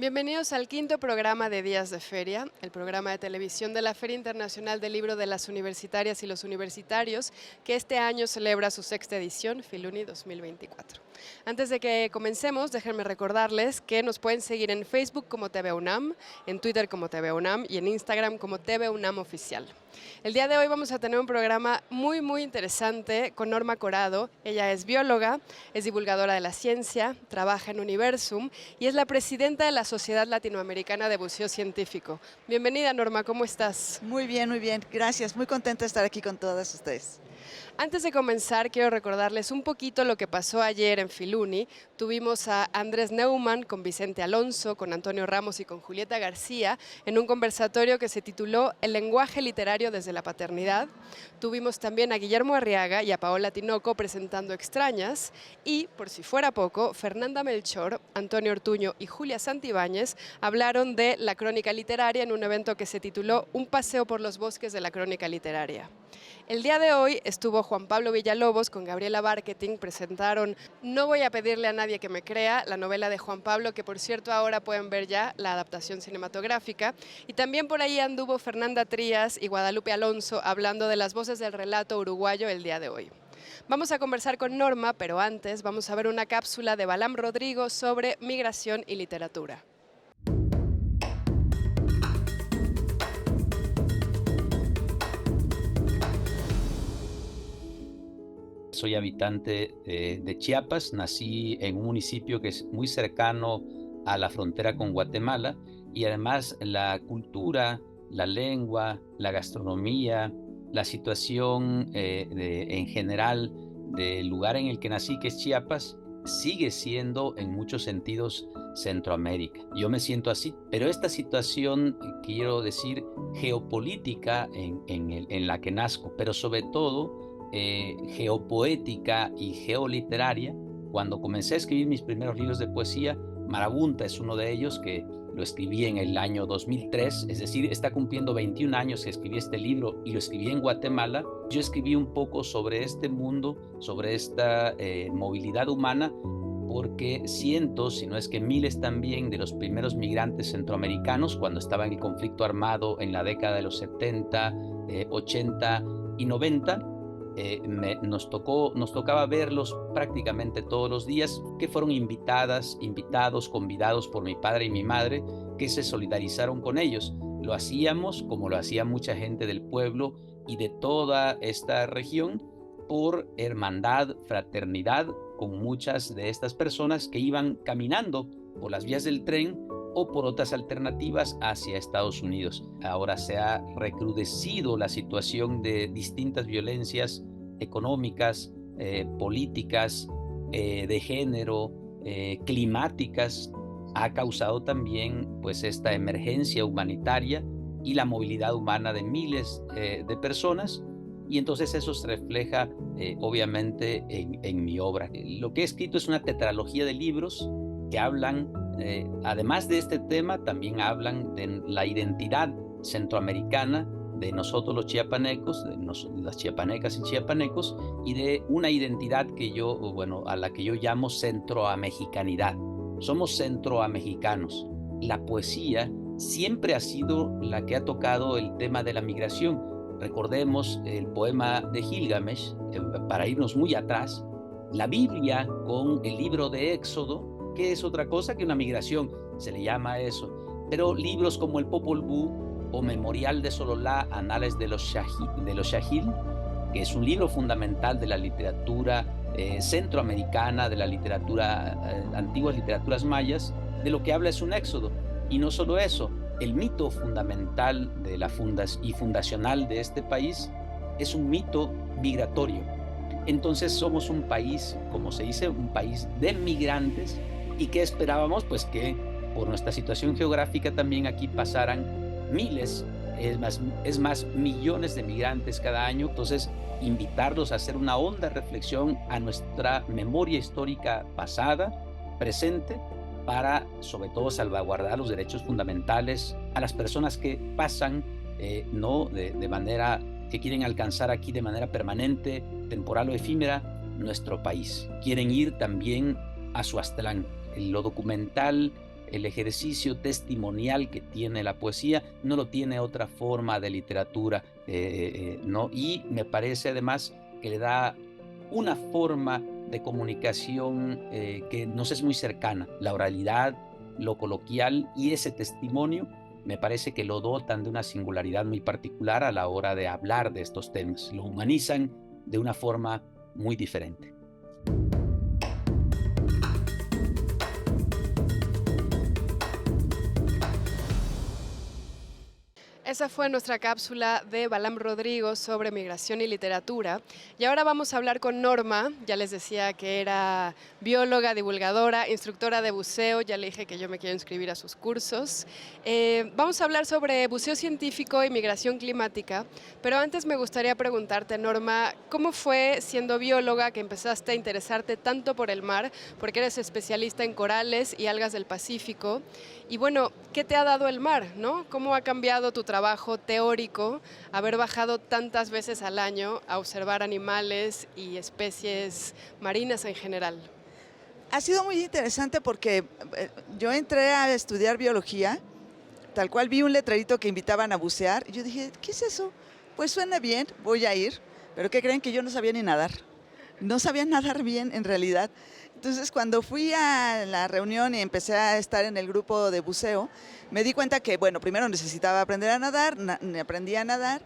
Bienvenidos al quinto programa de Días de Feria, el programa de televisión de la Feria Internacional del Libro de las Universitarias y los Universitarios, que este año celebra su sexta edición, Filuni 2024. Antes de que comencemos, déjenme recordarles que nos pueden seguir en Facebook como TV UNAM, en Twitter como TV UNAM y en Instagram como TV UNAM Oficial. El día de hoy vamos a tener un programa muy interesante con Norma Corado. Ella es bióloga, es divulgadora de la ciencia, trabaja en Universum y es la presidenta de la Sociedad Latinoamericana de Buceo Científico. Bienvenida, Norma, ¿cómo estás? Muy bien, gracias. Muy contenta de estar aquí con todas ustedes. Antes de comenzar, quiero recordarles un poquito lo que pasó ayer en Filuni. Tuvimos a Andrés Neumann con Vicente Alonso, con Antonio Ramos y con Julieta García en un conversatorio que se tituló El lenguaje literario desde la paternidad. Tuvimos también a Guillermo Arriaga y a Paola Tinoco presentando Extrañas. Y, por si fuera poco, Fernanda Melchor, Antonio Ortuño y Julia Santibáñez hablaron de la crónica literaria en un evento que se tituló Un paseo por los bosques de la crónica literaria. El día de hoy estuvo Juan Pablo Villalobos con Gabriela Barqueting, presentaron No voy a pedirle a nadie que me crea, la novela de Juan Pablo, que por cierto ahora pueden ver ya la adaptación cinematográfica, y también por ahí anduvo Fernanda Trías y Guadalupe Alonso hablando de las voces del relato uruguayo el día de hoy. Vamos a conversar con Norma, pero antes vamos a ver una cápsula de Balam Rodrigo sobre migración y literatura. Soy habitante de Chiapas, nací en un municipio que es muy cercano a la frontera con Guatemala y además la cultura, la lengua, la gastronomía, la situación en general del lugar en el que nací, que es Chiapas, sigue siendo en muchos sentidos Centroamérica. Yo me siento así, pero esta situación, quiero decir, geopolítica en la que nazco, pero sobre todo geopoética y geoliteraria. Cuando comencé a escribir mis primeros libros de poesía, Marabunta es uno de ellos, que lo escribí en el año 2003, es decir, está cumpliendo 21 años que escribí este libro y lo escribí en Guatemala. Yo escribí un poco sobre este mundo, sobre esta movilidad humana, porque cientos, si no es que miles también, de los primeros migrantes centroamericanos, cuando estaba en el conflicto armado en la década de los 70, 80 y 90, nos tocaba verlos prácticamente todos los días, que fueron convidados por mi padre y mi madre, que se solidarizaron con ellos. Lo hacíamos, como lo hacía mucha gente del pueblo y de toda esta región, por hermandad, fraternidad con muchas de estas personas que iban caminando por las vías del tren o por otras alternativas hacia Estados Unidos. Ahora se ha recrudecido la situación de distintas violencias económicas, políticas, de género, climáticas. Ha causado también pues esta emergencia humanitaria y la movilidad humana de miles de personas, y entonces eso se refleja obviamente en mi obra. Lo que he escrito es una tetralogía de libros que hablan, además de este tema, también hablan de la identidad centroamericana de nosotros los chiapanecos, de las chiapanecas y chiapanecos, y de una identidad a la que yo llamo centroamexicanidad. Somos centroamexicanos. La poesía siempre ha sido la que ha tocado el tema de la migración. Recordemos el poema de Gilgamesh, para irnos muy atrás, la Biblia con el libro de Éxodo, que es otra cosa que una migración, se le llama eso. Pero libros como el Popol Vuh o Memorial de Sololá, Anales de los Shahil, que es un libro fundamental de la literatura centroamericana, de la literatura, antiguas literaturas mayas, de lo que habla es un éxodo. Y no solo eso, el mito fundamental de y fundacional de este país es un mito migratorio. Entonces somos un país, como se dice, un país de migrantes, y que esperábamos pues que por nuestra situación geográfica también aquí pasaran miles, es más, millones de migrantes cada año. Entonces, invitarlos a hacer una honda reflexión a nuestra memoria histórica pasada, presente, para sobre todo salvaguardar los derechos fundamentales a las personas que pasan, de manera que quieren alcanzar aquí de manera permanente, temporal o efímera, nuestro país. Quieren ir también a Suaztlán. Lo documental el ejercicio testimonial que tiene la poesía no lo tiene otra forma de literatura, ¿no? Y me parece además que le da una forma de comunicación que nos es muy cercana, la oralidad, lo coloquial y ese testimonio me parece que lo dotan de una singularidad muy particular a la hora de hablar de estos temas, lo humanizan de una forma muy diferente. Esa fue nuestra cápsula de Balam Rodrigo sobre migración y literatura. Y ahora vamos a hablar con Norma. Ya les decía que era bióloga, divulgadora, instructora de buceo. Ya le dije que yo me quiero inscribir a sus cursos. Vamos a hablar sobre buceo científico y migración climática. Pero antes me gustaría preguntarte, Norma, ¿cómo fue siendo bióloga que empezaste a interesarte tanto por el mar? Porque eres especialista en corales y algas del Pacífico. Y bueno, ¿qué te ha dado el mar, no? ¿Cómo ha cambiado tu trabajo teórico haber bajado tantas veces al año a observar animales y especies marinas en general? Ha sido muy interesante porque yo entré a estudiar biología, tal cual vi un letrerito que invitaban a bucear, y yo dije, ¿qué es eso? Pues suena bien, voy a ir, pero ¿qué creen? Que yo no sabía ni nadar. No sabía nadar bien en realidad. Entonces, cuando fui a la reunión y empecé a estar en el grupo de buceo, me di cuenta que, bueno, primero necesitaba aprender a nadar, aprendí a nadar,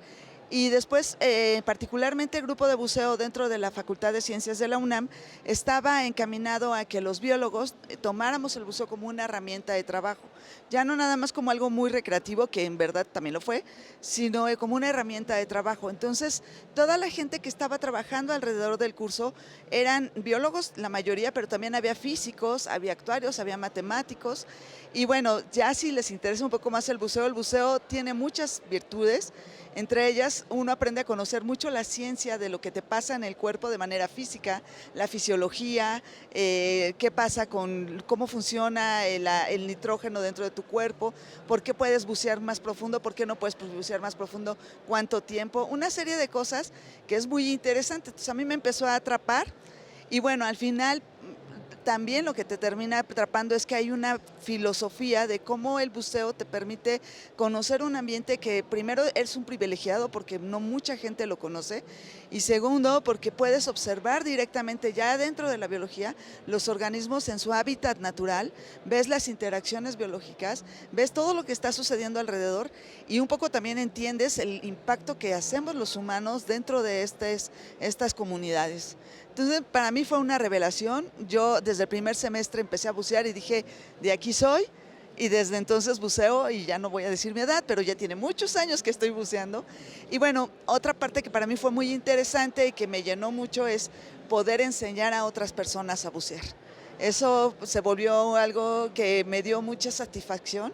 y después, particularmente el grupo de buceo dentro de la Facultad de Ciencias de la UNAM estaba encaminado a que los biólogos tomáramos el buceo como una herramienta de trabajo, ya no nada más como algo muy recreativo, que en verdad también lo fue, sino como una herramienta de trabajo. Entonces, toda la gente que estaba trabajando alrededor del curso eran biólogos, la mayoría, pero también había físicos, había actuarios, había matemáticos. Y bueno, ya si les interesa un poco más el buceo tiene muchas virtudes. Entre ellas, uno aprende a conocer mucho la ciencia de lo que te pasa en el cuerpo de manera física, la fisiología, qué pasa con cómo funciona el nitrógeno dentro de tu cuerpo, por qué puedes bucear más profundo, por qué no puedes bucear más profundo, cuánto tiempo, una serie de cosas que es muy interesante. Entonces a mí me empezó a atrapar y bueno, al final también lo que te termina atrapando es que hay una filosofía de cómo el buceo te permite conocer un ambiente que primero eres un privilegiado porque no mucha gente lo conoce, y segundo porque puedes observar directamente ya dentro de la biología los organismos en su hábitat natural, ves las interacciones biológicas, ves todo lo que está sucediendo alrededor y un poco también entiendes el impacto que hacemos los humanos dentro de estas comunidades. Entonces, para mí fue una revelación. Yo desde el primer semestre empecé a bucear y dije, de aquí soy, y desde entonces buceo, y ya no voy a decir mi edad, pero ya tiene muchos años que estoy buceando. Y bueno, otra parte que para mí fue muy interesante y que me llenó mucho es poder enseñar a otras personas a bucear. Eso se volvió algo que me dio mucha satisfacción.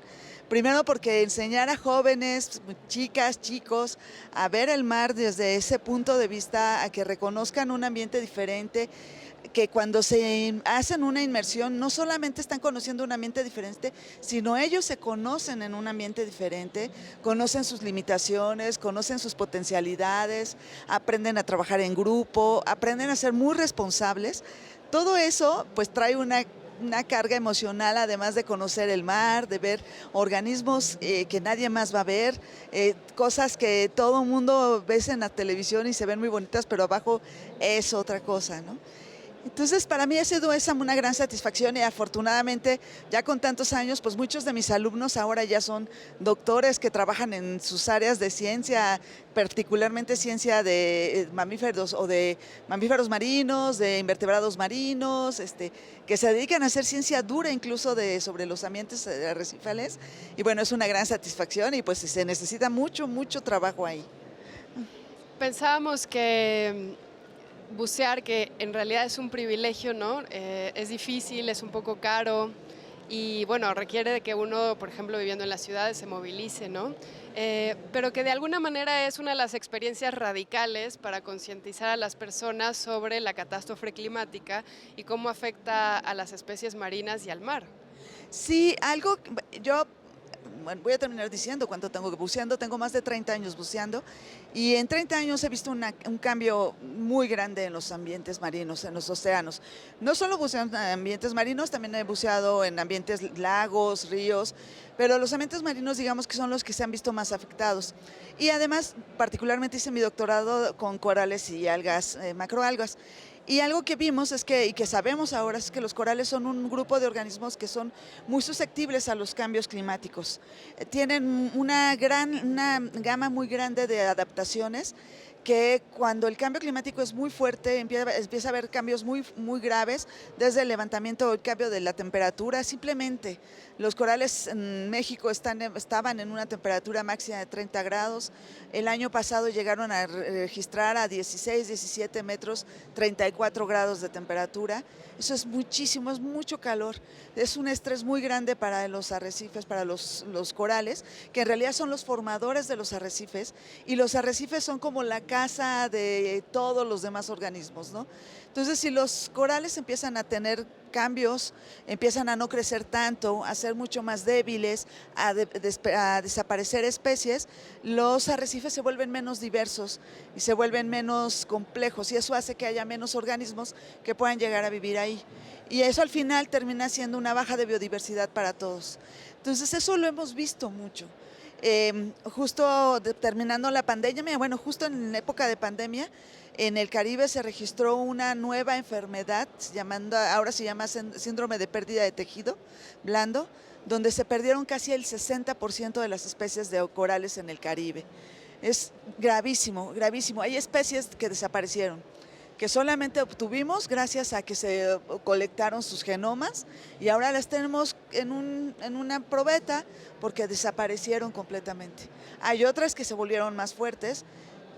Primero porque enseñar a jóvenes, chicas, chicos, a ver el mar desde ese punto de vista, a que reconozcan un ambiente diferente, que cuando se hacen una inmersión no solamente están conociendo un ambiente diferente, sino ellos se conocen en un ambiente diferente, conocen sus limitaciones, conocen sus potencialidades, aprenden a trabajar en grupo, aprenden a ser muy responsables. Todo eso pues trae una carga emocional, además de conocer el mar, de ver organismos que nadie más va a ver, cosas que todo el mundo ves en la televisión y se ven muy bonitas, pero abajo es otra cosa, ¿no? Entonces, para mí ha sido esa una gran satisfacción y afortunadamente, ya con tantos años, pues muchos de mis alumnos ahora ya son doctores que trabajan en sus áreas de ciencia, particularmente ciencia de mamíferos o de mamíferos marinos, de invertebrados marinos, que se dedican a hacer ciencia dura incluso sobre los ambientes arrecifales. Y bueno, es una gran satisfacción y pues se necesita mucho, mucho trabajo ahí. Pensábamos que bucear, que en realidad es un privilegio, ¿no? Es difícil, es un poco caro y bueno, requiere de que uno, por ejemplo, viviendo en las ciudades, se movilice, ¿no? Pero que de alguna manera es una de las experiencias radicales para concientizar a las personas sobre la catástrofe climática y cómo afecta a las especies marinas y al mar. Sí, yo bueno, voy a terminar diciendo cuánto tengo buceando, tengo más de 30 años buceando y en 30 años he visto un cambio muy grande en los ambientes marinos, en los océanos. No solo buceo en ambientes marinos, también he buceado en ambientes lagos, ríos, pero los ambientes marinos digamos que son los que se han visto más afectados. Y además, particularmente hice mi doctorado con corales y algas, macroalgas. Y algo que vimos es que, y que sabemos ahora, es que los corales son un grupo de organismos que son muy susceptibles a los cambios climáticos. Tienen una gama muy grande de adaptaciones que cuando el cambio climático es muy fuerte, empieza a haber cambios muy graves, desde el levantamiento o el cambio de la temperatura. Simplemente los corales en México estaban en una temperatura máxima de 30 grados. El año pasado llegaron a registrar a 16, 17 metros, 34 grados de temperatura. Eso es muchísimo, es mucho calor. Es un estrés muy grande para los arrecifes, para los corales, que en realidad son los formadores de los arrecifes, y los arrecifes son como la casa de todos los demás organismos, ¿no? Entonces, si los corales empiezan a tener cambios, empiezan a no crecer tanto, a ser mucho más débiles, a desaparecer especies, los arrecifes se vuelven menos diversos y se vuelven menos complejos, y eso hace que haya menos organismos que puedan llegar a vivir ahí. Y eso al final termina siendo una baja de biodiversidad para todos. Entonces, eso lo hemos visto mucho. Justo terminando la pandemia, bueno, justo en época de pandemia, en el Caribe se registró una nueva enfermedad, ahora se llama síndrome de pérdida de tejido blando, donde se perdieron casi el 60% de las especies de corales en el Caribe. Es gravísimo, gravísimo. Hay especies que desaparecieron, que solamente obtuvimos gracias a que se colectaron sus genomas, y ahora las tenemos en una probeta porque desaparecieron completamente. Hay otras que se volvieron más fuertes,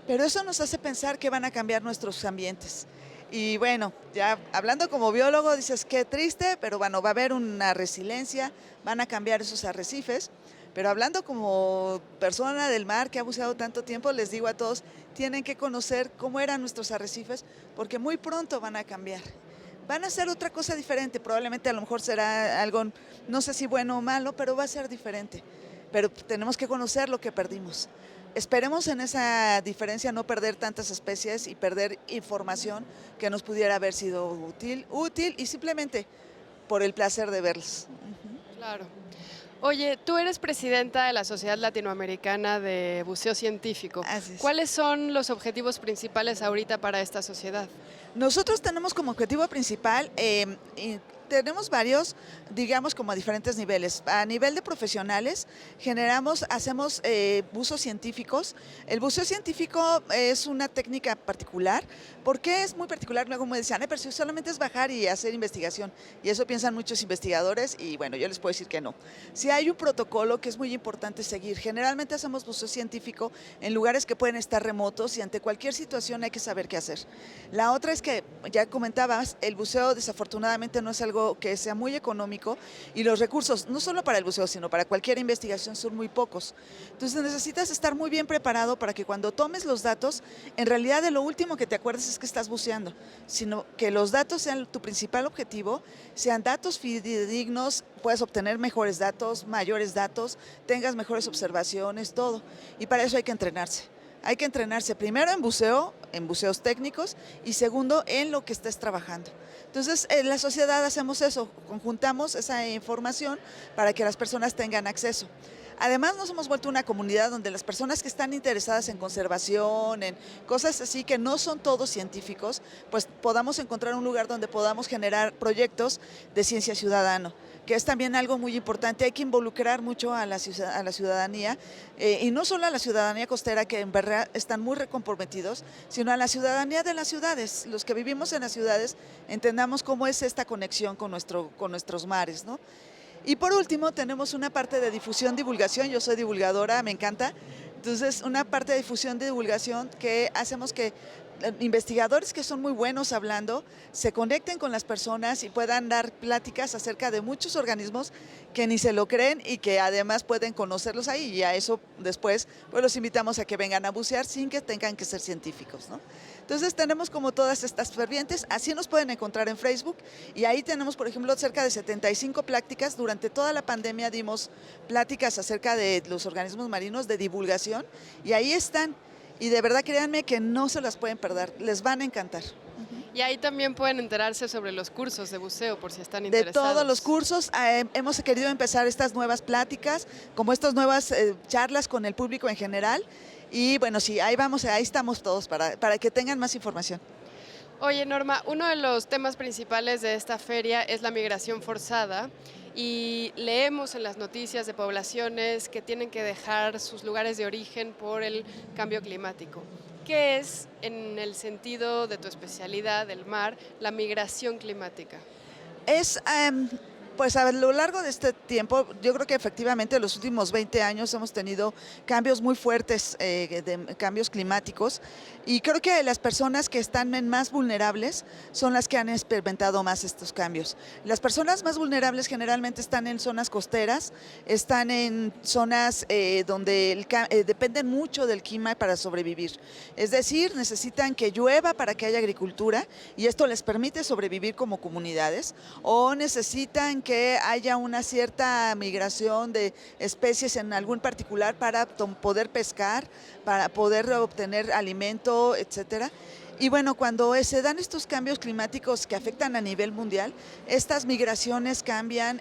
pero eso nos hace pensar que van a cambiar nuestros ambientes. Y bueno, ya hablando como biólogo dices qué triste, pero bueno, va a haber una resiliencia, van a cambiar esos arrecifes. Pero hablando como persona del mar que ha buceado tanto tiempo, les digo a todos, tienen que conocer cómo eran nuestros arrecifes, porque muy pronto van a cambiar. Van a ser otra cosa diferente, probablemente a lo mejor será algo, no sé si bueno o malo, pero va a ser diferente. Pero tenemos que conocer lo que perdimos. Esperemos en esa diferencia no perder tantas especies y perder información que nos pudiera haber sido útil y simplemente por el placer de verlos. Claro. Oye, tú eres presidenta de la Sociedad Latinoamericana de Buceo Científico. Así es. ¿Cuáles son los objetivos principales ahorita para esta sociedad? Nosotros tenemos como objetivo principal, tenemos varios, digamos, como a diferentes niveles. A nivel de profesionales, hacemos buzos científicos. El buceo científico es una técnica particular. ¿Por qué es muy particular? Luego me decían, pero si solamente es bajar y hacer investigación. Y eso piensan muchos investigadores, y bueno, yo les puedo decir que no. Sí hay un protocolo que es muy importante seguir. Generalmente hacemos buceo científico en lugares que pueden estar remotos, y ante cualquier situación hay que saber qué hacer. La otra es que, ya comentabas, el buceo desafortunadamente no es algo que sea muy económico, y los recursos, no solo para el buceo, sino para cualquier investigación, son muy pocos. Entonces necesitas estar muy bien preparado para que cuando tomes los datos, en realidad de lo último que te acuerdes es que estás buceando, sino que los datos sean tu principal objetivo, sean datos fidedignos, puedas obtener mejores datos, mayores datos, tengas mejores observaciones, todo. Y para eso hay que entrenarse. Hay que entrenarse primero en buceos técnicos, y segundo en lo que estés trabajando. Entonces, en la sociedad hacemos eso, conjuntamos esa información para que las personas tengan acceso. Además, nos hemos vuelto una comunidad donde las personas que están interesadas en conservación, en cosas así que no son todos científicos, pues podamos encontrar un lugar donde podamos generar proyectos de ciencia ciudadana, que es también algo muy importante. Hay que involucrar mucho a la ciudadanía, y no solo a la ciudadanía costera, que en verdad están muy comprometidos, sino a la ciudadanía de las ciudades. Los que vivimos en las ciudades entendamos cómo es esta conexión con nuestros mares, ¿no? Y por último, tenemos una parte de difusión, divulgación. Yo soy divulgadora, me encanta. Entonces, una parte de difusión, de divulgación, que hacemos que investigadores que son muy buenos hablando, se conecten con las personas y puedan dar pláticas acerca de muchos organismos que ni se lo creen y que además pueden conocerlos ahí, y a eso después pues los invitamos a que vengan a bucear sin que tengan que ser científicos, ¿no? Entonces tenemos como todas estas vertientes, así nos pueden encontrar en Facebook, y ahí tenemos, por ejemplo, cerca de 75 pláticas. Durante toda la pandemia dimos pláticas acerca de los organismos marinos, de divulgación, y ahí están. Y de verdad, créanme que no se las pueden perder, les van a encantar. Y ahí también pueden enterarse sobre los cursos de buceo, por si están De interesados. todos los cursos, hemos querido empezar estas nuevas pláticas, como estas nuevas charlas con el público en general. Y bueno, sí, ahí vamos, ahí estamos todos para que tengan más información. Oye, Norma, uno de los temas principales de esta feria es la migración forzada, y leemos en las noticias de poblaciones que tienen que dejar sus lugares de origen por el cambio climático. ¿Qué es, en el sentido de tu especialidad del mar, la migración climática? Es, pues a lo largo de este tiempo, yo creo que efectivamente en los últimos 20 años hemos tenido cambios muy fuertes, cambios climáticos, y creo que las personas que están más vulnerables son las que han experimentado más estos cambios. Las personas más vulnerables generalmente están en zonas costeras, están en zonas donde dependen mucho del clima para sobrevivir. Es decir, necesitan que llueva para que haya agricultura, y esto les permite sobrevivir como comunidades, o necesitan que haya una cierta migración de especies en algún particular para poder pescar, para poder obtener alimento, etcétera. Y bueno, cuando se dan estos cambios climáticos que afectan a nivel mundial, estas migraciones cambian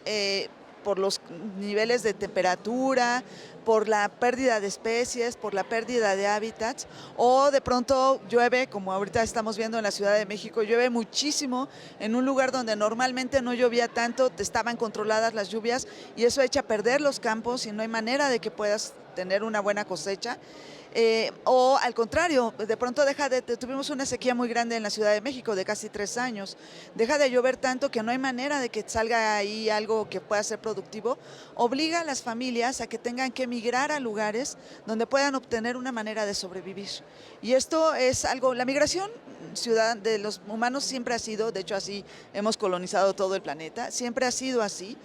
por los niveles de temperatura, por la pérdida de especies, por la pérdida de hábitats, o de pronto llueve, como ahorita estamos viendo en la Ciudad de México, llueve muchísimo en un lugar donde normalmente no llovía tanto, estaban controladas las lluvias, y eso echa a perder los campos y no hay manera de que puedas tener una buena cosecha. O al contrario, de pronto tuvimos una sequía muy grande en la Ciudad de México de casi 3 años, deja de llover tanto que no hay manera de que salga ahí algo que pueda ser productivo, obliga a las familias a que tengan que migrar a lugares donde puedan obtener una manera de sobrevivir. Y esto es algo, la migración de los humanos siempre ha sido, de hecho así hemos colonizado todo el planeta, siempre ha sido así.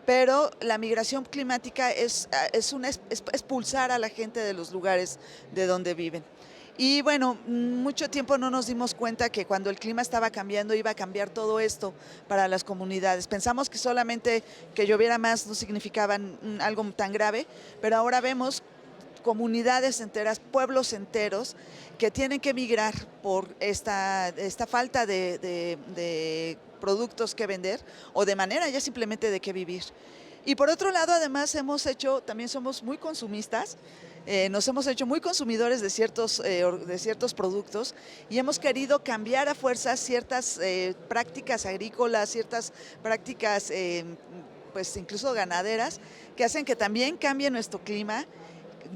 Pero la migración climática es expulsar a la gente de los lugares de donde viven. Y bueno, mucho tiempo no nos dimos cuenta que cuando el clima estaba cambiando iba a cambiar todo esto para las comunidades. Pensamos que solamente que lloviera más no significaba algo tan grave, pero ahora vemos comunidades enteras, pueblos enteros que tienen que migrar por esta falta de productos que vender, o de manera ya simplemente de qué vivir. Y por otro lado, además también somos muy consumistas, nos hemos hecho muy consumidores de ciertos productos, y hemos querido cambiar a fuerza ciertas prácticas agrícolas, ciertas prácticas pues incluso ganaderas, que hacen que también cambie nuestro clima,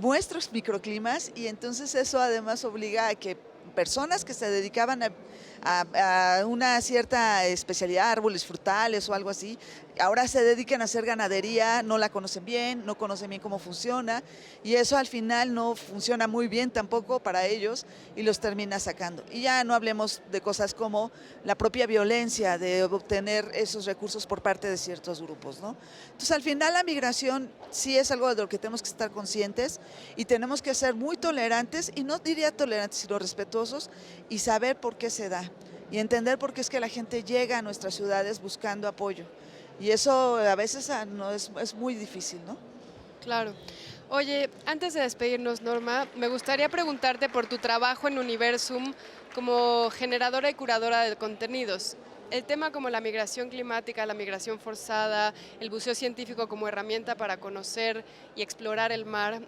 nuestros microclimas, y entonces eso además obliga a que personas que se dedicaban a una cierta especialidad, árboles frutales o algo así, ahora se dedican a hacer ganadería, no la conocen bien, no conocen bien cómo funciona, y eso al final no funciona muy bien tampoco para ellos y los termina sacando. Y ya no hablemos de cosas como la propia violencia de obtener esos recursos por parte de ciertos grupos, ¿no? Entonces al final la migración sí es algo de lo que tenemos que estar conscientes, y tenemos que ser muy tolerantes, y no diría tolerantes sino respetuosos, y saber por qué se da, y entender por qué es que la gente llega a nuestras ciudades buscando apoyo. Y eso a veces no es muy difícil, ¿no? Claro. Oye, antes de despedirnos, Norma, me gustaría preguntarte por tu trabajo en Universum como generadora y curadora de contenidos. El tema como la migración climática, la migración forzada, el buceo científico como herramienta para conocer y explorar el mar,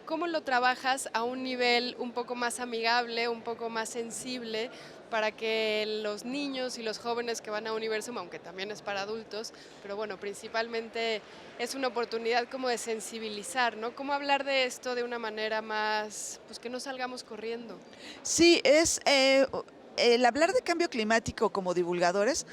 ¿cómo lo trabajas a un nivel un poco más amigable, un poco más sensible, para que los niños y los jóvenes que van a Universum, aunque también es para adultos, pero bueno, principalmente es una oportunidad como de sensibilizar, ¿no? ¿Cómo hablar de esto de una manera más, pues que no salgamos corriendo? Sí, el hablar de cambio climático como divulgadores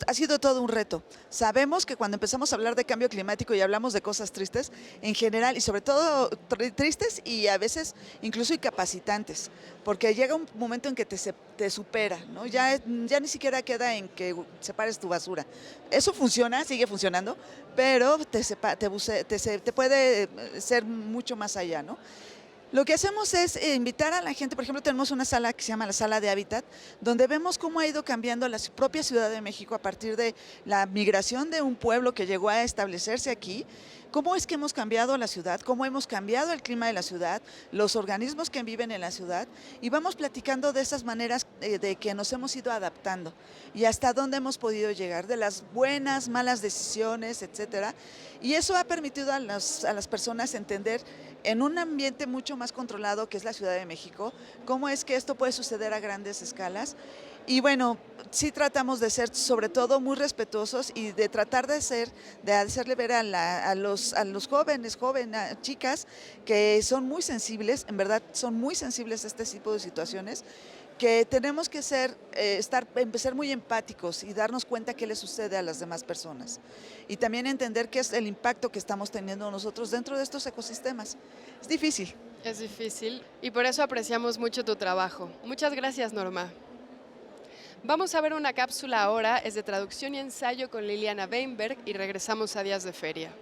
ha sido todo un reto. Sabemos que cuando empezamos a hablar de cambio climático y hablamos de cosas tristes, en general, y sobre todo tristes y a veces incluso incapacitantes, porque llega un momento en que te supera, ¿no? Ya ni siquiera queda en que separes tu basura. Eso funciona, sigue funcionando, pero te puede ser mucho más allá, ¿no? Lo que hacemos es invitar a la gente, por ejemplo, tenemos una sala que se llama la Sala de Hábitat, donde vemos cómo ha ido cambiando la propia Ciudad de México a partir de la migración de un pueblo que llegó a establecerse aquí, cómo es que hemos cambiado la ciudad, cómo hemos cambiado el clima de la ciudad, los organismos que viven en la ciudad, y vamos platicando de esas maneras de que nos hemos ido adaptando y hasta dónde hemos podido llegar, de las buenas, malas decisiones, etcétera. Y eso ha permitido a las personas entender en un ambiente mucho más controlado que es la Ciudad de México, cómo es que esto puede suceder a grandes escalas. Y bueno, sí tratamos de ser sobre todo muy respetuosos y de tratar de hacerle ver a los jóvenes, chicas, que son muy sensibles, en verdad son muy sensibles a este tipo de situaciones, que tenemos que empezar muy empáticos y darnos cuenta qué le sucede a las demás personas. Y también entender qué es el impacto que estamos teniendo nosotros dentro de estos ecosistemas. Es difícil. Es difícil y por eso apreciamos mucho tu trabajo. Muchas gracias, Norma. Vamos a ver una cápsula ahora, es de traducción y ensayo con Liliana Weinberg y regresamos a Días de Feria.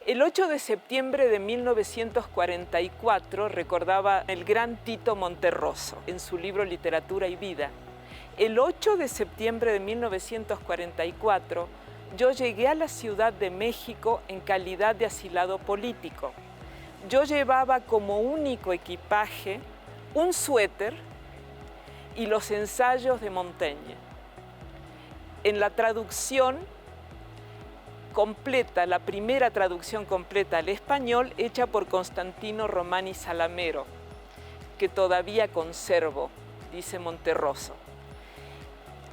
El 8 de septiembre de 1944 recordaba el gran Tito Monterroso en su libro Literatura y Vida. El 8 de septiembre de 1944 yo llegué a la Ciudad de México en calidad de asilado político. Yo llevaba como único equipaje un suéter y los ensayos de Montaigne. En la traducción completa, la primera traducción completa al español hecha por Constantino Romani Salamero, que todavía conservo, dice Monterroso.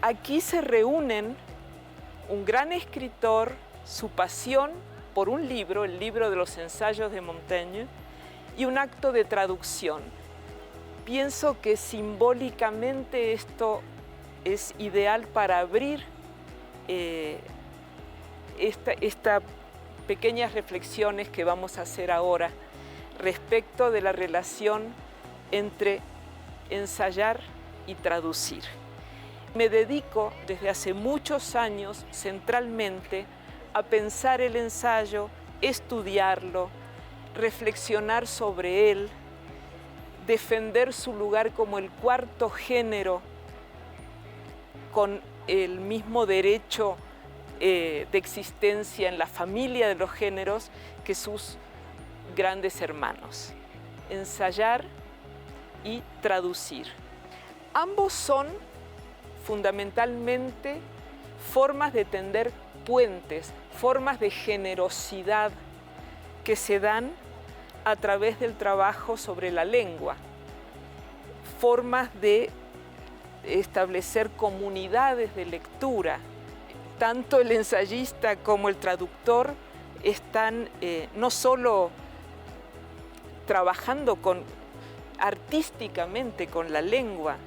Aquí se reúnen un gran escritor, su pasión por un libro, el libro de los ensayos de Montaigne, y un acto de traducción. Pienso que simbólicamente esto es ideal para abrir estas pequeñas reflexiones que vamos a hacer ahora respecto de la relación entre ensayar y traducir. Me dedico desde hace muchos años centralmente a pensar el ensayo, estudiarlo, reflexionar sobre él, defender su lugar como el cuarto género con el mismo derecho de existencia en la familia de los géneros que sus grandes hermanos. Ensayar y traducir. Ambos son fundamentalmente formas de tender puentes, formas de generosidad que se dan a través del trabajo sobre la lengua, formas de establecer comunidades de lectura. Tanto el ensayista como el traductor están no solo trabajando artísticamente con la lengua,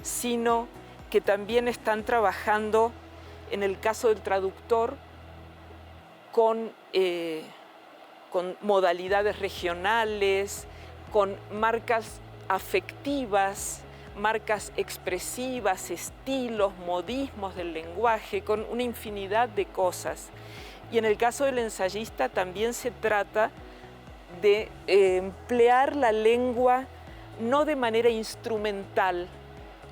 sino que también están trabajando, en el caso del traductor, con modalidades regionales, con marcas afectivas, marcas expresivas, estilos, modismos del lenguaje, con una infinidad de cosas. Y en el caso del ensayista también se trata de emplear la lengua no de manera instrumental,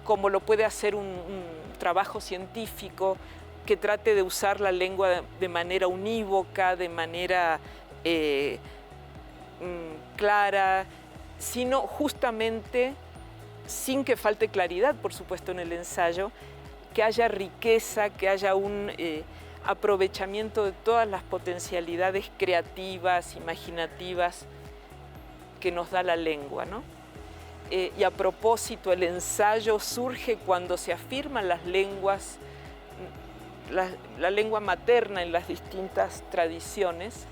como lo puede hacer un trabajo científico que trate de usar la lengua de manera unívoca, de manera clara, sino justamente sin que falte claridad, por supuesto, en el ensayo, que haya riqueza, que haya un aprovechamiento de todas las potencialidades creativas, imaginativas que nos da la lengua, ¿no? Y a propósito, el ensayo surge cuando se afirman las lenguas, la lengua materna en las distintas tradiciones,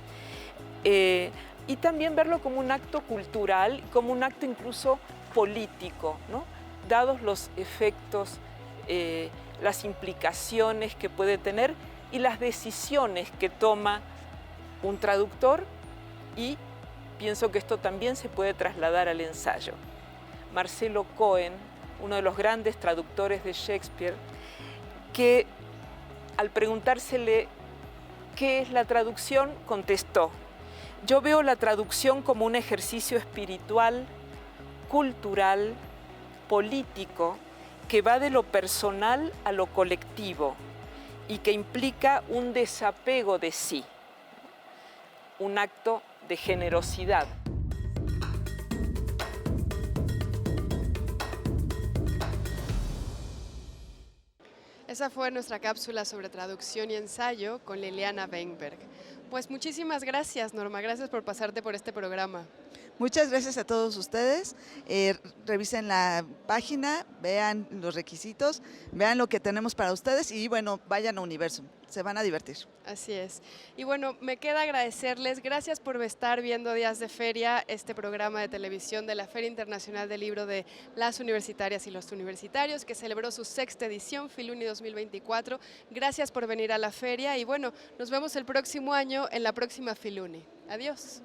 y también verlo como un acto cultural, como un acto incluso político, ¿no? Dados los efectos, las implicaciones que puede tener y las decisiones que toma un traductor, y pienso que esto también se puede trasladar al ensayo. Marcelo Cohen, uno de los grandes traductores de Shakespeare, que al preguntársele qué es la traducción, contestó: yo veo la traducción como un ejercicio espiritual, cultural, político, que va de lo personal a lo colectivo y que implica un desapego de sí, un acto de generosidad. Esa fue nuestra cápsula sobre traducción y ensayo con Liliana Weinberg. Pues muchísimas gracias, Norma. Gracias por pasarte por este programa. Muchas gracias a todos ustedes. Revisen la página, vean los requisitos, vean lo que tenemos para ustedes y bueno, vayan a Universum, se van a divertir. Así es. Y bueno, me queda agradecerles. Gracias por estar viendo Días de Feria, este programa de televisión de la Feria Internacional del Libro de las Universitarias y los Universitarios, que celebró su 6ª edición, Filuni 2024. Gracias por venir a la feria y bueno, nos vemos el próximo año en la próxima Filuni. Adiós.